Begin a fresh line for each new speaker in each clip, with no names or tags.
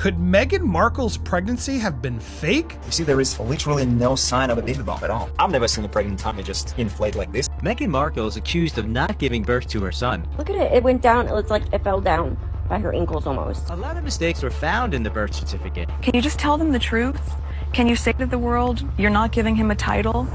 Could Meghan Markle's pregnancy have been fake?
You see, there is literally no sign of a baby bump at all. I've never seen a pregnant tummy just inflate like this.
Meghan Markle is accused of not giving birth to her son.
Look at it. It went down. It looks like it fell down by her ankles almost.
A lot of mistakes were found in the birth certificate.
Can you just tell them the truth? Can you say to the world, you're not giving him a title?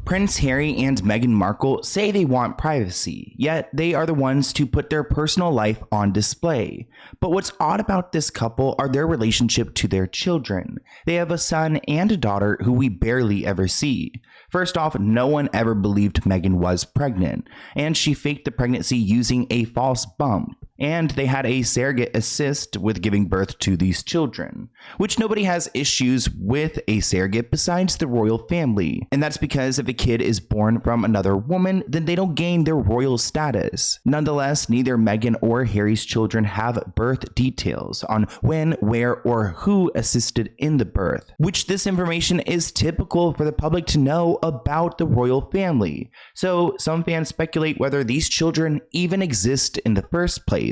Prince Harry and Meghan Markle say they want privacy, yet they are the ones to put their personal life on display. But what's odd about this couple are their relationship to their children. They have a son and a daughter who we barely ever see. First off, no one ever believed Meghan was pregnant, and she faked the pregnancy using a false bump. And they had a surrogate assist with giving birth to these children, which nobody has issues with a surrogate besides the royal family. And that's because if a kid is born from another woman, then they don't gain their royal status. Nonetheless, neither Meghan or Harry's children have birth details on when, where, or who assisted in the birth, which this information is typical for the public to know about the royal family. So some fans speculate whether these children even exist in the first place.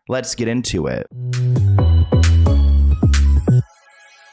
Let's get into it.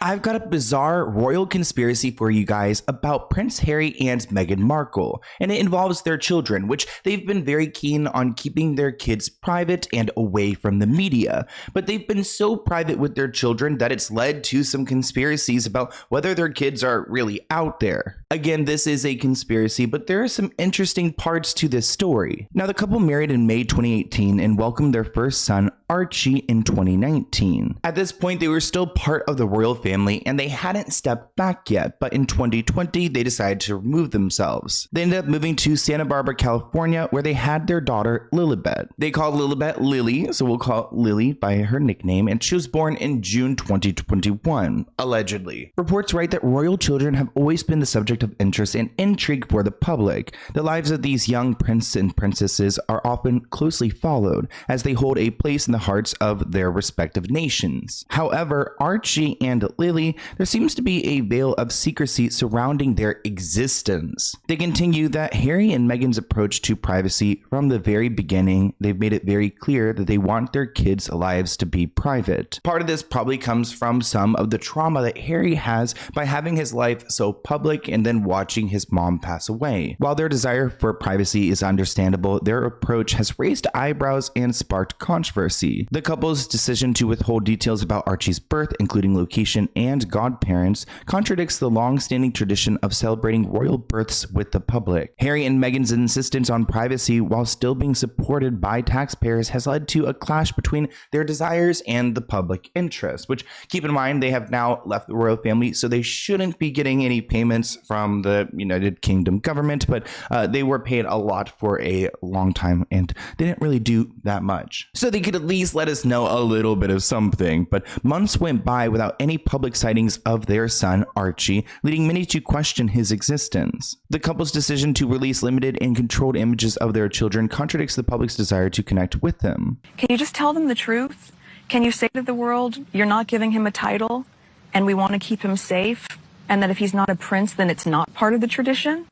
I've got a bizarre royal conspiracy for you guys about Prince Harry and Meghan Markle, and it involves their children, which they've been very keen on keeping their kids private and away from the media. But they've been so private with their children that it's led to some conspiracies about whether their kids are really out there. Again, this is a conspiracy, but there are some interesting parts to this story. Now, the couple married in May 2018 and welcomed their first son, Archie, in 2019. At this point, they were still part of the royal family and they hadn't stepped back yet, but in 2020, they decided to remove themselves. They ended up moving to Santa Barbara, California, where they had their daughter, Lilibet. They called Lilibet Lily, so we'll call it Lily by her nickname, and she was born in June 2021, allegedly. Reports write that royal children have always been the subject of interest and intrigue for the public. The lives of these young princes and princesses are often closely followed, as they hold a place in the hearts of their respective nations. However, Archie and Lily, there seems to be a veil of secrecy surrounding their existence. They continue that Harry and Meghan's approach to privacy from the very beginning, they've made it very clear that they want their kids' lives to be private. Part of this probably comes from some of the trauma that Harry has by having his life so public and then watching his mom pass away. While their desire for privacy is understandable, their approach has raised eyebrows and sparked controversy. The couple's decision to withhold details about Archie's birth, including location and godparents, contradicts the long-standing tradition of celebrating royal births with the public. Harry and Meghan's insistence on privacy while still being supported by taxpayers has led to a clash between their desires and the public interest, which, keep in mind, they have now left the royal family, so they shouldn't be getting any payments from the United Kingdom government, but they were paid a lot for a long time and they didn't really do that much. So they could at least let us know a little bit of something, but months went by without any public sightings of their son, Archie, leading many to question his existence. The couple's decision to release limited and controlled images of their children contradicts the public's desire to connect with them.
Can you just tell them the truth? Can you say to the world, you're not giving him a title and we want to keep him safe, and that if he's not a prince, then it's not part of the tradition?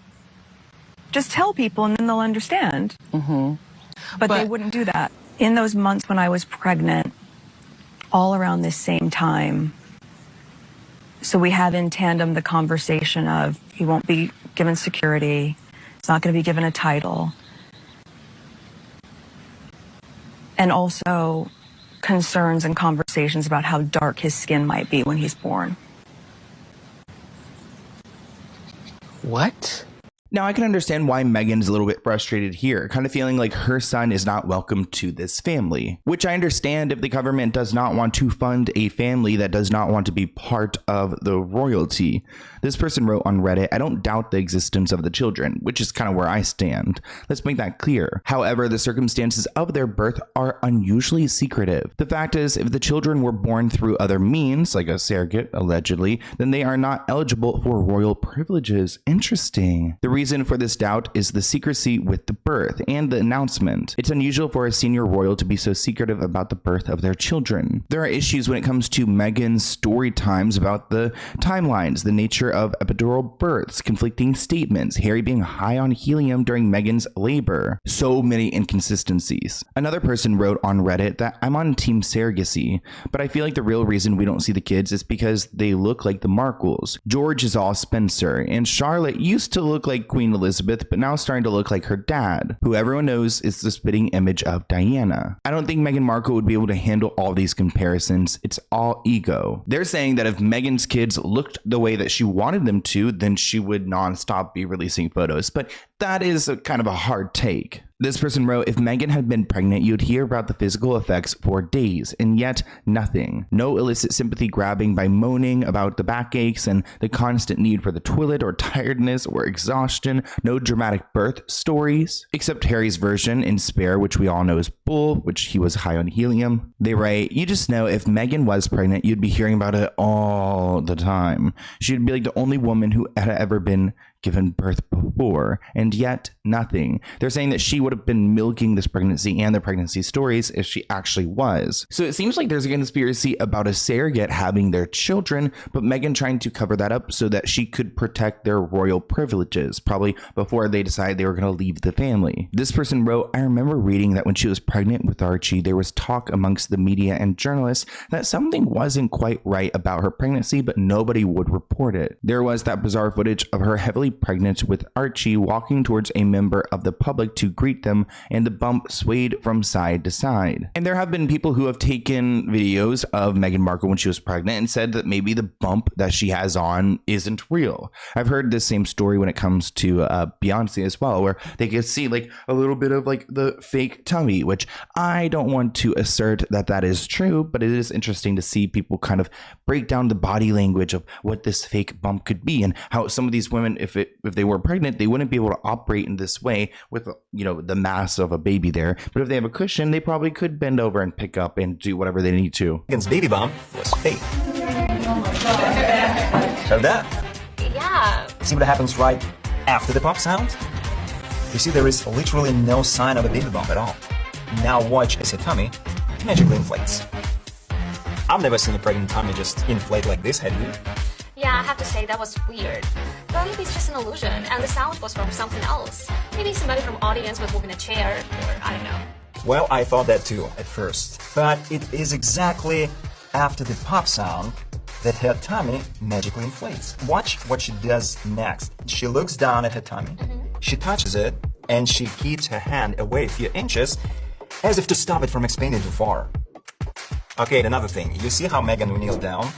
Just tell people and then they'll understand. But they wouldn't do that. In those months when I was pregnant, all around this same time, so we had in tandem the conversation of he won't be given security, he's not going to be given a title, and also concerns and conversations about how dark his skin might be when he's born.
What?
Now, I can understand why Meghan's a little bit frustrated here, kind of feeling like her son is not welcome to this family, which I understand if the government does not want to fund a family that does not want to be part of the royalty. This person wrote on Reddit, I don't doubt the existence of the children, which is kind of where I stand. Let's make that clear. However, the circumstances of their birth are unusually secretive. The fact is, if the children were born through other means, like a surrogate, allegedly, then they are not eligible for royal privileges. Interesting. The reason for this doubt is the secrecy with the birth and the announcement. It's unusual for a senior royal to be so secretive about the birth of their children. There are issues when it comes to Meghan's story times about the timelines, the nature of epidural births, conflicting statements, Harry being high on helium during Meghan's labor. So many inconsistencies. Another person wrote on Reddit that I'm on team surrogacy, but I feel like the real reason we don't see the kids is because they look like the Markles. George is all Spencer, and Charlotte used to look like Queen Elizabeth, but now starting to look like her dad, who everyone knows is the spitting image of Diana. I don't think Meghan Markle would be able to handle all these comparisons. It's all ego. They're saying that if Meghan's kids looked the way that she wanted them to, then she would nonstop be releasing photos, but that is kind of a hard take. This person wrote, if Meghan had been pregnant, you'd hear about the physical effects for days, and yet nothing. No illicit sympathy grabbing by moaning about the backaches and the constant need for the toilet or tiredness or exhaustion. No dramatic birth stories, except Harry's version in Spare, which we all know is bull, which he was high on helium. They write, you just know if Meghan was pregnant, you'd be hearing about it all the time. She'd be like the only woman who had ever been given birth before, and yet nothing. They're saying that she would have been milking this pregnancy and the pregnancy stories if she actually was. So it seems like there's a conspiracy about a surrogate having their children, but Meghan trying to cover that up so that she could protect their royal privileges, probably before they decided they were going to leave the family. This person wrote, I remember reading that when she was pregnant with Archie, there was talk amongst the media and journalists that something wasn't quite right about her pregnancy, but nobody would report it. There was that bizarre footage of her heavily pregnant with Archie walking towards a member of the public to greet them, and the bump swayed from side to side. And there have been people who have taken videos of Meghan Markle when she was pregnant and said that maybe the bump that she has on isn't real. I've heard this same story when it comes to Beyonce as well, where they could see like a little bit of like the fake tummy, which I don't want to assert that that is true, but it is interesting to see people kind of break down the body language of what this fake bump could be and how some of these women, if they were pregnant, they wouldn't be able to operate in this way with, you know, the mass of a baby there. But if they have a cushion, they probably could bend over and pick up and do whatever they need to.
Meghan's baby bump was fake. So that?
Yeah.
See what happens right after the pop sound? You see, there is literally no sign of a baby bump at all. Now watch as her tummy magically inflates. I've never seen a pregnant tummy just inflate like this, have you?
Yeah, I have to say that was weird. But maybe it's just an illusion and the sound was from something else. Maybe somebody from audience was moving a chair, or I don't know.
Well, I thought that too at first. But it is exactly after the pop sound that her tummy magically inflates. Watch what she does next. She looks down at her tummy, she touches it, and she keeps her hand away a few inches as if to stop it from expanding too far. Okay, another thing. You see how Meghan kneeled down?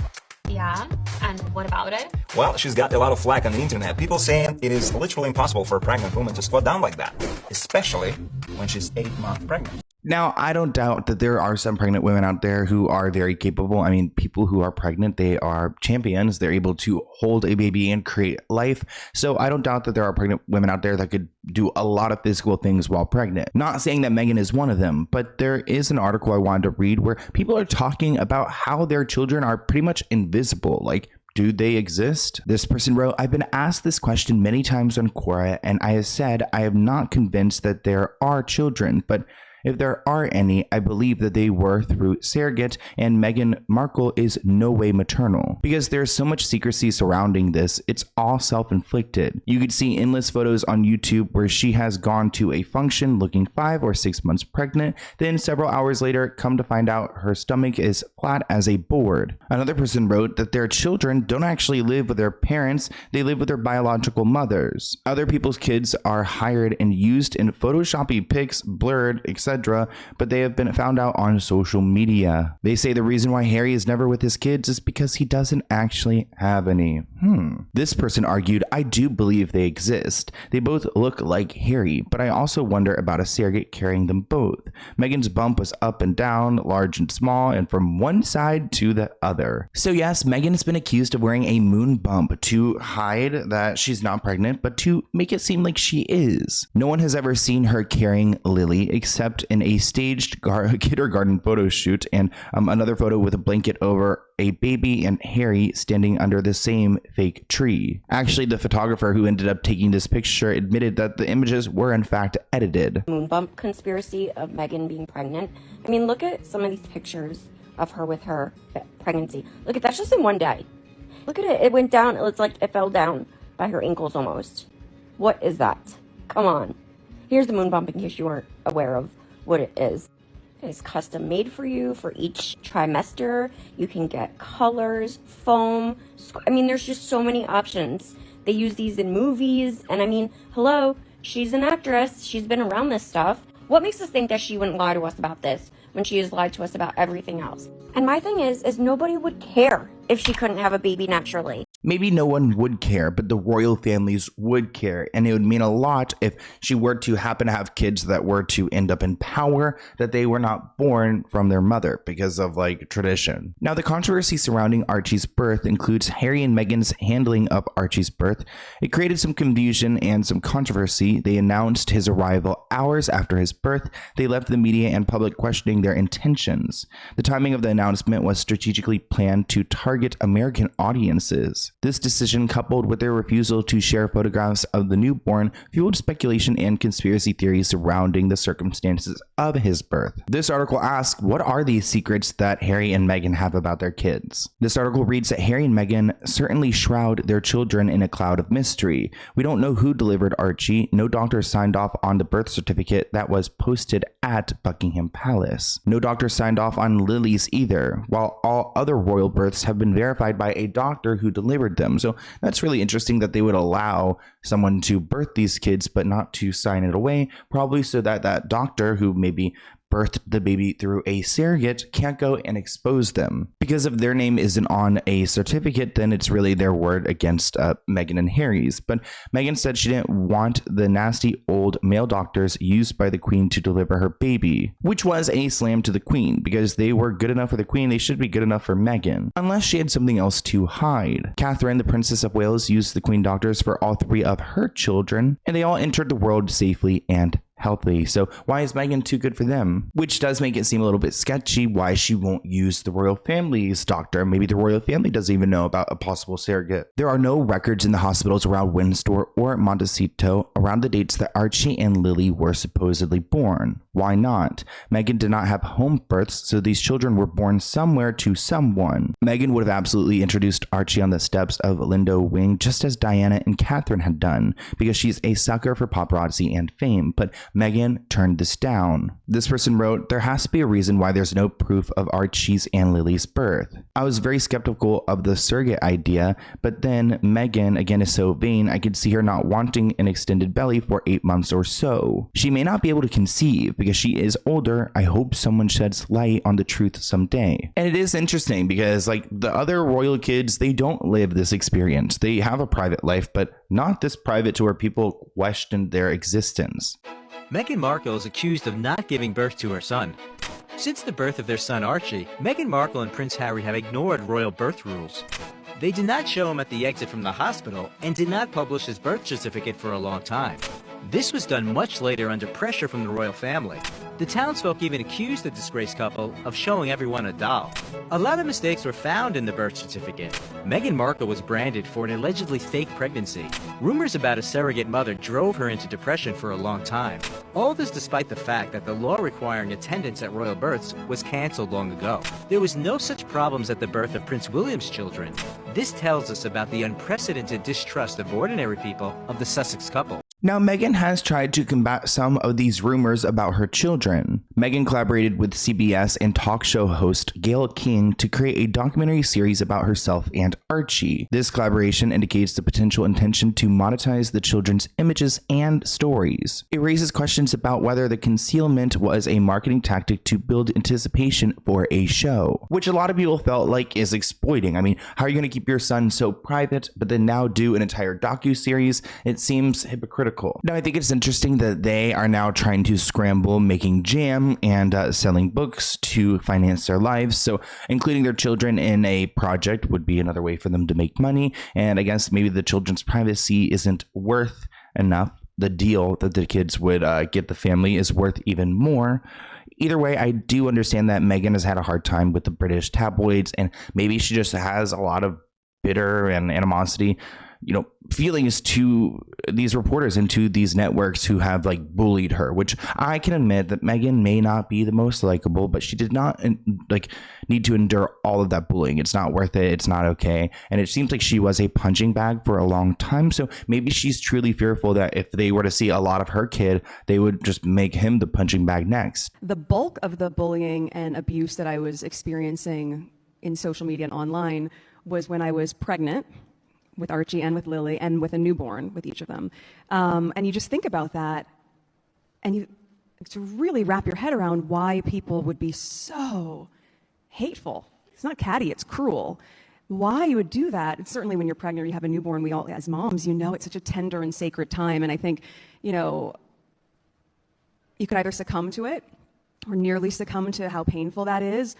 Yeah, and what about it?
Well, she's got a lot of flack on the internet. People saying it is literally impossible for a pregnant woman to squat down like that, especially when she's 8 months pregnant.
Now, I don't doubt that there are some pregnant women out there who are very capable. I mean, people who are pregnant, they are champions. They're able to hold a baby and create life. So I don't doubt that there are pregnant women out there that could do a lot of physical things while pregnant. Not saying that Meghan is one of them, but there is an article I wanted to read where people are talking about how their children are pretty much invisible. Like, do they exist? This person wrote, I've been asked this question many times on Quora, and I have said I am not convinced that there are children, but if there are any, I believe that they were through surrogate, and Meghan Markle is no way maternal. Because there's so much secrecy surrounding this, it's all self-inflicted. You could see endless photos on YouTube where she has gone to a function looking 5 or 6 months pregnant, then several hours later, come to find out her stomach is flat as a board. Another person wrote that their children don't actually live with their parents, they live with their biological mothers. Other people's kids are hired and used in photoshoppy pics, blurred, etc., but they have been found out on social media. They say the reason why Harry is never with his kids is because he doesn't actually have any. This person argued, I do believe they exist. They both look like Harry, but I also wonder about a surrogate carrying them both. Meghan's bump was up and down, large and small, and from one side to the other. So yes, Meghan has been accused of wearing a moon bump to hide that she's not pregnant, but to make it seem like she is. No one has ever seen her carrying Lily except photographed in a staged kindergarten photo shoot, and another photo with a blanket over a baby and Harry standing under the same fake tree. Actually, the photographer who ended up taking this picture admitted that the images were in fact edited.
Moon bump conspiracy of Meghan being pregnant. I mean, look at some of these pictures of her with her pregnancy. Look at that's just in one day. Look at it. It went down. It's like it fell down by her ankles almost. What is that? Come on. Here's the moon bump in case you weren't aware of what it is. It's custom made for you for each trimester. You can get colors, foam. I mean, there's just so many options. They use these in movies. And I mean, hello, she's an actress. She's been around this stuff. What makes us think that she wouldn't lie to us about this when she has lied to us about everything else? And my thing is nobody would care if she couldn't have a baby naturally.
Maybe no one would care, but the royal families would care. And it would mean a lot if she were to happen to have kids that were to end up in power, that they were not born from their mother because of like tradition. Now, the controversy surrounding Archie's birth includes Harry and Meghan's handling of Archie's birth. It created some confusion and some controversy. They announced his arrival hours after his birth. They left the media and public questioning their intentions. The timing of the announcement was strategically planned to target American audiences. This decision, coupled with their refusal to share photographs of the newborn, fueled speculation and conspiracy theories surrounding the circumstances of his birth. This article asks, what are these secrets that Harry and Meghan have about their kids? This article reads that Harry and Meghan certainly shroud their children in a cloud of mystery. We don't know who delivered Archie. No doctor signed off on the birth certificate that was posted at Buckingham Palace. No doctor signed off on Lily's either, while all other royal births have been verified by a doctor who delivered them. So that's really interesting that they would allow someone to birth these kids but not to sign it away, probably so that that doctor who maybe birthed the baby through a surrogate can't go and expose them. Because if their name isn't on a certificate, then it's really their word against Meghan and Harry's. But Meghan said she didn't want the nasty old male doctors used by the Queen to deliver her baby, which was a slam to the Queen, because they were good enough for the Queen, they should be good enough for Meghan, unless she had something else to hide. Catherine, the Princess of Wales, used the Queen doctors for all three of her children, and they all entered the world safely and healthy. So why is Meghan too good for them? Which does make it seem a little bit sketchy why she won't use the royal family's doctor. Maybe the royal family doesn't even know about a possible surrogate. There are no records in the hospitals around Windsor or Montecito around the dates that Archie and Lily were supposedly born. Why not? Meghan did not have home births, so these children were born somewhere to someone. Meghan would have absolutely introduced Archie on the steps of Lindo Wing, just as Diana and Catherine had done, because she's a sucker for paparazzi and fame. But Meghan turned this down. This person wrote, there has to be a reason why there's no proof of Archie's and Lily's birth. I was very skeptical of the surrogate idea, but then Meghan, again, is so vain, I could see her not wanting an extended belly for 8 months or so. She may not be able to conceive because she is older. I hope someone sheds light on the truth someday. And it is interesting because like the other royal kids, they don't live this experience. They have a private life, but not this private to where people question their existence.
Meghan Markle is accused of not giving birth to her son. Since the birth of their son Archie, Meghan Markle and Prince Harry have ignored royal birth rules. They did not show him at the exit from the hospital and did not publish his birth certificate for a long time. This was done much later under pressure from the royal family. The townsfolk even accused the disgraced couple of showing everyone a doll. A lot of mistakes were found in the birth certificate. Meghan Markle was branded for an allegedly fake pregnancy. Rumors about a surrogate mother drove her into depression for a long time. All this despite the fact that the law requiring attendance at royal births was cancelled long ago. There was no such problems at the birth of Prince William's children. This tells us about the unprecedented distrust of ordinary people of the Sussex couple.
Now, Meghan has tried to combat some of these rumors about her children. Meghan collaborated with CBS and talk show host Gayle King to create a documentary series about herself and Archie. This collaboration indicates the potential intention to monetize the children's images and stories. It raises questions about whether the concealment was a marketing tactic to build anticipation for a show, which a lot of people felt like is exploiting. I mean, how are you going to keep your son so private, but then now do an entire docu-series? It seems hypocritical. Now, I think it's interesting that they are now trying to scramble making jam and selling books to finance their lives. So including their children in a project would be another way for them to make money. And I guess maybe the children's privacy isn't worth enough the deal that the kids would get the family is worth even more. Either way, I do understand that Meghan has had a hard time with the British tabloids, and maybe she just has a lot of bitter and animosity, feelings to these reporters and to these networks who have like bullied her, which I can admit that Meghan may not be the most likable, but she did not need to endure all of that bullying. It's not worth it. It's not okay. And it seems like she was a punching bag for a long time. So maybe she's truly fearful that if they were to see a lot of her kid, they would just make him the punching bag next.
The bulk of the bullying and abuse that I was experiencing in social media and online was when I was pregnant with Archie and with Lily and with a newborn with each of them. And you just think about that and you to really wrap your head around why people would be so hateful. It's not catty, it's cruel. Why you would do that. And certainly when you're pregnant or you have a newborn, we all, as moms, it's such a tender and sacred time. And I think, you could either succumb to it or nearly succumb to how painful that is.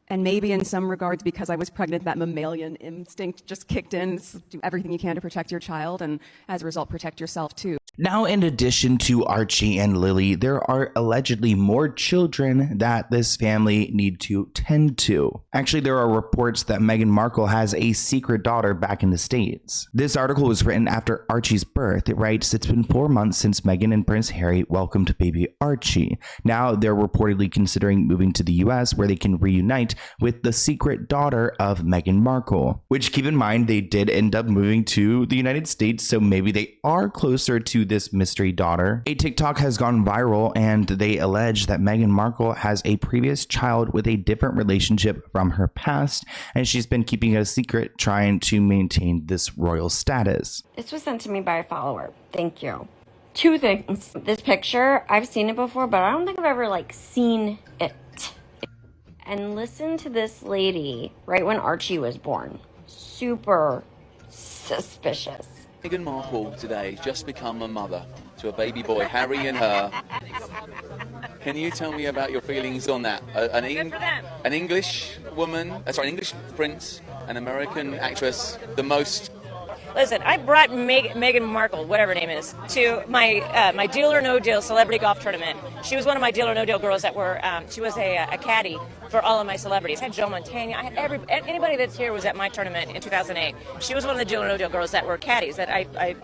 And maybe in some regards, because I was pregnant, that mammalian instinct just kicked in. Do everything you can to protect your child and as a result, protect yourself too.
Now, in addition to Archie and Lily, there are allegedly more children that this family need to tend to. Actually, there are reports that Meghan Markle has a secret daughter back in the States. This article was written after Archie's birth. It writes, "It's been 4 months since Meghan and Prince Harry welcomed baby Archie. Now they're reportedly considering moving to the US where they can reunite with the secret daughter of Meghan Markle." Which, keep in mind, they did end up moving to the United States, so maybe they are closer to this mystery daughter. A TikTok has gone viral and they allege that Meghan Markle has a previous child with a different relationship from her past, and she's been keeping it a secret, trying to maintain this royal status.
This was sent to me by a follower. Thank you. 2 things. This picture, I've seen it before, but I don't think I've ever seen it. And listen to this lady right when Archie was born. Super suspicious.
Meghan Markle today just become a mother to a baby boy, Harry and her. Can you tell me about your feelings on that? An English woman, an English prince, an American actress, the most.
Listen, I brought Meghan Markle, whatever her name is, to my Deal or No Deal celebrity golf tournament. She was one of my Deal or No Deal girls that were, she was a caddy for all of my celebrities. I had Joe Montana, I had anybody that's here was at my tournament in 2008. She was one of the Deal or No Deal girls that were caddies that I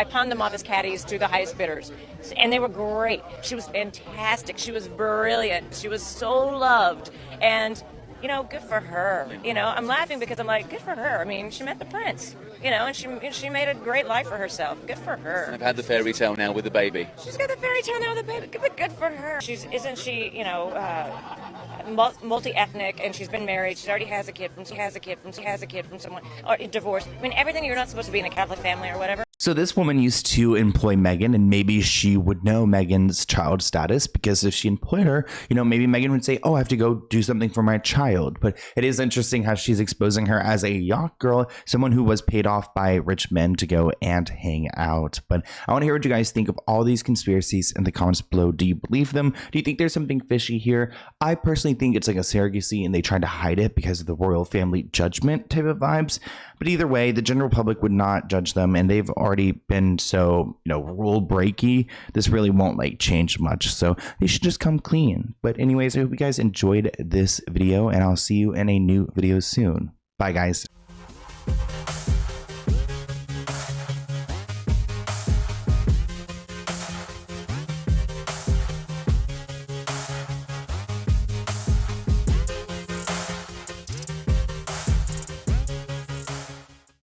pawned them off as caddies to the highest bidders. And they were great. She was fantastic. She was brilliant. She was so loved. And good for her. I'm laughing because I'm like, good for her. I mean, she met the prince, and she made a great life for herself. Good for her.
And I've had the fairy tale now with the baby.
She's got the fairy tale now with the baby, but good for her. Isn't she, multi-ethnic, and she's been married. She already has a kid from someone, or divorced. I mean, everything you're not supposed to be in a Catholic family or whatever.
So this woman used to employ Meghan, and maybe she would know Meghan's child status, because if she employed her, maybe Meghan would say, oh, I have to go do something for my child. But it is interesting how she's exposing her as a yacht girl, someone who was paid off by rich men to go and hang out. But I want to hear what you guys think of all these conspiracies in the comments below. Do you believe them? Do you think there's something fishy here? I personally think it's like a surrogacy and they tried to hide it because of the royal family judgment type of vibes. But either way, the general public would not judge them, and they've already been so, rule breaky. This really won't change much, so they should just come clean. But anyways, I hope you guys enjoyed this video, and I'll see you in a new video soon. Bye, guys.